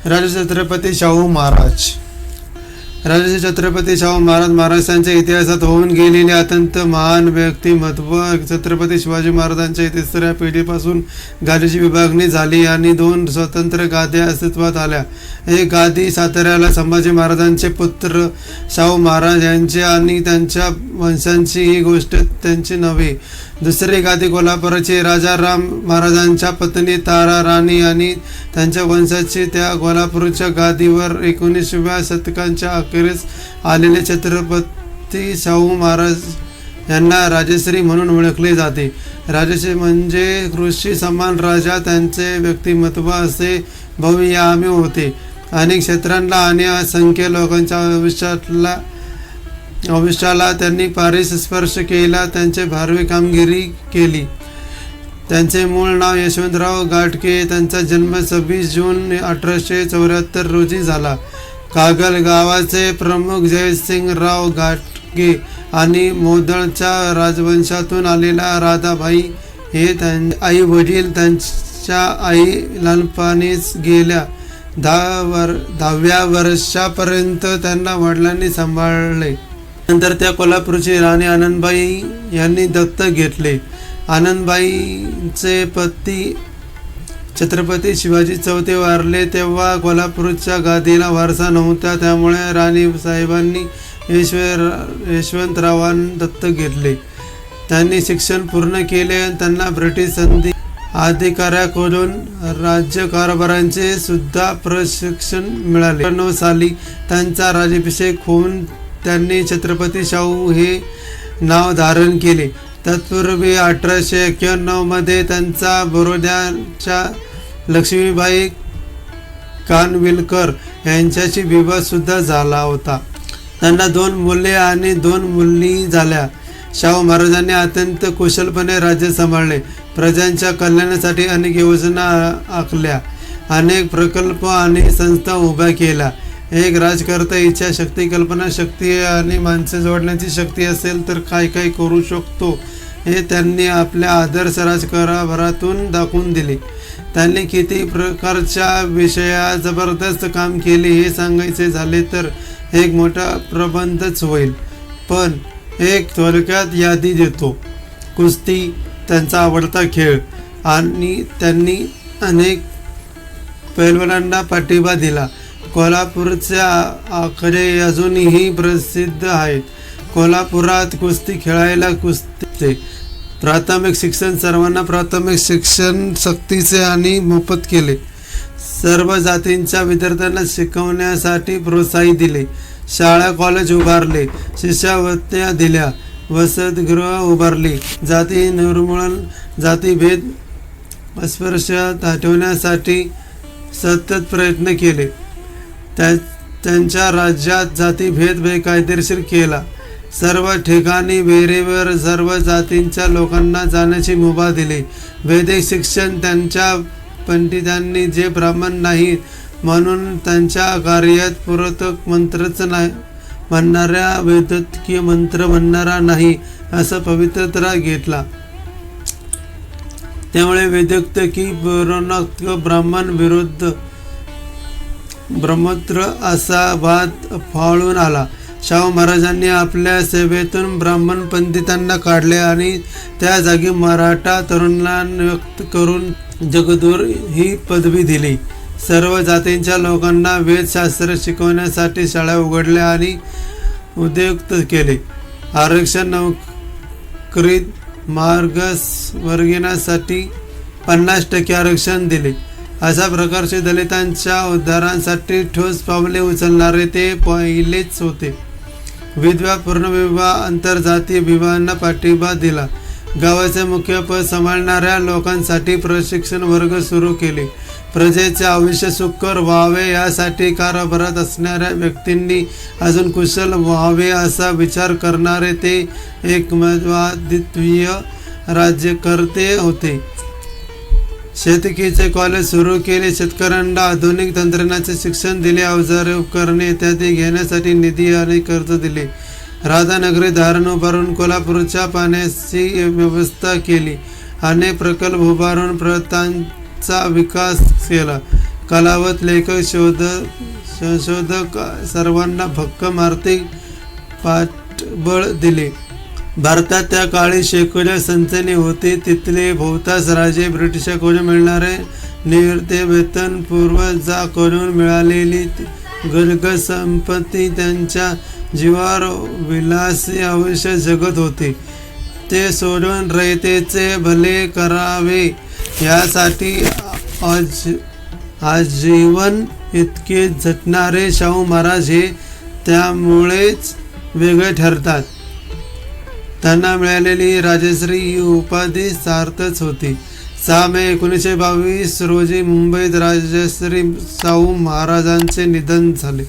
राजर्षी छत्रपती शाहू महाराज. राजर्षी छत्रपती शाहू महाराज महाराष्ट्राच्या इतिहासात होऊन गेलेले अत्यंत महान व्यक्तिमत्व. छत्रपती शिवाजी महाराजांच्या तिसऱ्या पिढीपासून गादीची विभागणी झाली आणि 2 स्वतंत्र गाद्या अस्तित्वात आल्या. एक गादी साताऱ्याला संभाजी महाराजांचे पुत्र शाहू महाराज यांचे आणि त्यांच्या वंशांची, ही गोष्ट त्यांची नव्हे. दुसरी गादी कोल्हापूरची राजाराम महाराजांच्या पत्नी तारा राणी आणि त्यांच्या वंशाची. त्या कोल्हापूरच्या गादीवर 19व्या शतकाच्या अखेरीस आलेले छत्रपती शाहू महाराज यांना राजश्री म्हणून ओळखले जाते. राजश्री म्हणजे ऋषी समान राजा. त्यांचे व्यक्तिमत्व असे बहुआयामी होते. अनेक क्षेत्रांना आणि असंख्य लोकांच्या आयुष्याला त्यांनी स्पर्श केला. त्यांचे भारवी कामगिरी केली. त्यांचे मूळ नाव यशवंतराव घाटगे. त्यांचा जन्म 26 जून 1874 रोजी झाला. कागल गावाचे प्रमुख जयसिंगराव घाटगे आणि मोदळच्या राजवंशातून आलेला राधाबाई हे आई वडील. त्यांच्या आई लहानपणीच गेल्या. 10व्या वर्षापर्यंत त्यांना वडिलांनी सांभाळले. नंतर त्या कोल्हापूरची राणी आनंदबाई यांनी दत्तक घेतले. आनंदबाईंचे पती छत्रपती शिवाजी चौथे वारले तेव्हा कोल्हापूरच्या गादीला वारसा नव्हता. त्यामुळे राणी साहेबांनी यशवंतरावांना दत्तक घेतले. त्यांनी शिक्षण पूर्ण केले. त्यांना ब्रिटिश संधी अधिकाऱ्याकडून राज्यकारभाराचे सुद्धा प्रशिक्षण मिळाले. 19 साली त्यांचा राज्याभिषेक होऊन त्यांनी छत्रपती शाहू हे नाव धारण केले. तत्पूर्वी 1891 मध्ये त्यांचा बरोद्याच्या लक्ष्मीबाई कानविलकर यांच्याशी विवाह सुद्धा झाला होता. त्यांना 2 मुले आणि 2 मुली झाल्या. शाहू महाराजांनी अत्यंत कुशलपणे राज्य सांभाळले. प्रजांच्या कल्याणासाठी अनेक योजना आखल्या. अनेक प्रकल्प आणि संस्था उभ्या केल्या. एक राजकर्ता इच्छाशक्ती, कल्पनाशक्ती आणि माणसे जोडण्याची शक्ती असेल तर काय काय करू शकतो हे त्यांनी आपल्या आदर्श राजकारभारातून दाखवून दिले. त्यांनी किती प्रकारच्या विषयात जबरदस्त काम केले हे सांगायचे झाले तर एक मोठा प्रबंधच होईल. पण एक थोडक्यात यादी देतो. कुस्ती त्यांचा आवडता खेळ आणि त्यांनी अनेक पैलवानांना पाठिंबा दिला. कोल्हापूरच्या आकडे अजूनही प्रसिद्ध आहेत. कोल्हापुरात कुस्ती खेळायला कुस्तीचे प्राथमिक शिक्षण सर्वांना प्राथमिक शिक्षण सक्तीचे आणि मोफत केले. सर्व जातींच्या विद्यार्थ्यांना शिकवण्यासाठी प्रोत्साहित दिले. शाळा कॉलेज उभारले. शिष्यवृत्त्या दिल्या. वसतिगृह उभारली. जाती निर्मूलन, जातीभेद अस्पृश्यता हटवण्यासाठी सतत प्रयत्न केले. त्यांच्या राज्यात जातीभेद बेकायदेशीर केला. सर्व ठिकाणी वेरेवर सर्व जातींच्या लोकांना जाण्याची मुभा दिली. वैदिक शिक्षण त्यांच्या पंडितांनी जे ब्राह्मण नाहीत म्हणून त्यांच्या कार्यात पुरोक्त मंत्रच नाही म्हणणाऱ्या वैदिकीय मंत्र म्हणणारा नाही असा पवित्रता घेतला. त्यामुळे वैदिक की ब्राह्मण विरुद्ध ब्रह्मोत्तर असा वाद फाळून आला. शाहू महाराजांनी आपल्या सेवेतून ब्राह्मण पंडितांना काढले आणि त्या जागी मराठा तरुणांना नियुक्त करून जगद्गुरू ही पदवी दिली. सर्व जातींच्या लोकांना वेदशास्त्र शिकवण्यासाठी शाळा उघडल्या आणि उद्युक्त केले. आरक्षण, नोकरीत मागासवर्गीयांसाठी 50% आरक्षण दिले. अशा प्रकारचे दलितांच्या उद्धारासाठी ठोस पावले उचलणारे ते पहिलेच होते. विधवा, पूर्णविवाह, आंतरजातीय विवाहांना पाठिंबा दिला. गावाचे मुख्य पद सांभाळणाऱ्या लोकांसाठी प्रशिक्षण वर्ग सुरू केले. प्रजेचे आयुष्य सुकर व्हावे यासाठी कारभारात असणाऱ्या व्यक्तींनी अजून कुशल व्हावे असा विचार करणारे ते एक अद्वितीय राज्यकर्ते होते. शेतकीचे कॉलेज सुरू केले. शेतकऱ्यांना आधुनिक तंत्रज्ञानाचे शिक्षण दिले. अवजारे, उपकरणे इत्यादी घेण्यासाठी निधी आणि कर्ज दिले. राधानगरी धरण उभारून कोल्हापूरच्या पाण्याची व्यवस्था केली. अनेक प्रकल्प उभारून प्रांतांचा विकास केला. कलावत, लेखक, संशोधक सर्वांना भक्कम आर्थिक पाठबळ दिले. भारतात त्या काळी शेकडो संस्थाने होती. तिथले बहुतांश राजे ब्रिटिशांकडून मिळणारे निवृत्ती वेतन, पूर्वजांकडून मिळालेली गरगस संपत्ती त्यांच्या जीवावर विलासी आयुष्य जगत होते. ते सोडून रयतेचे भले करावे यासाठी आजीवन इतके झटणारे शाहू महाराज हे त्यामुळेच वेगळे ठरतात. त्यांना मिळालेली राजश्री ही उपाधी सार्थच होती. 6 मे 1922 रोजी मुंबईत राजश्री शाहू महाराजांचे निधन झाले.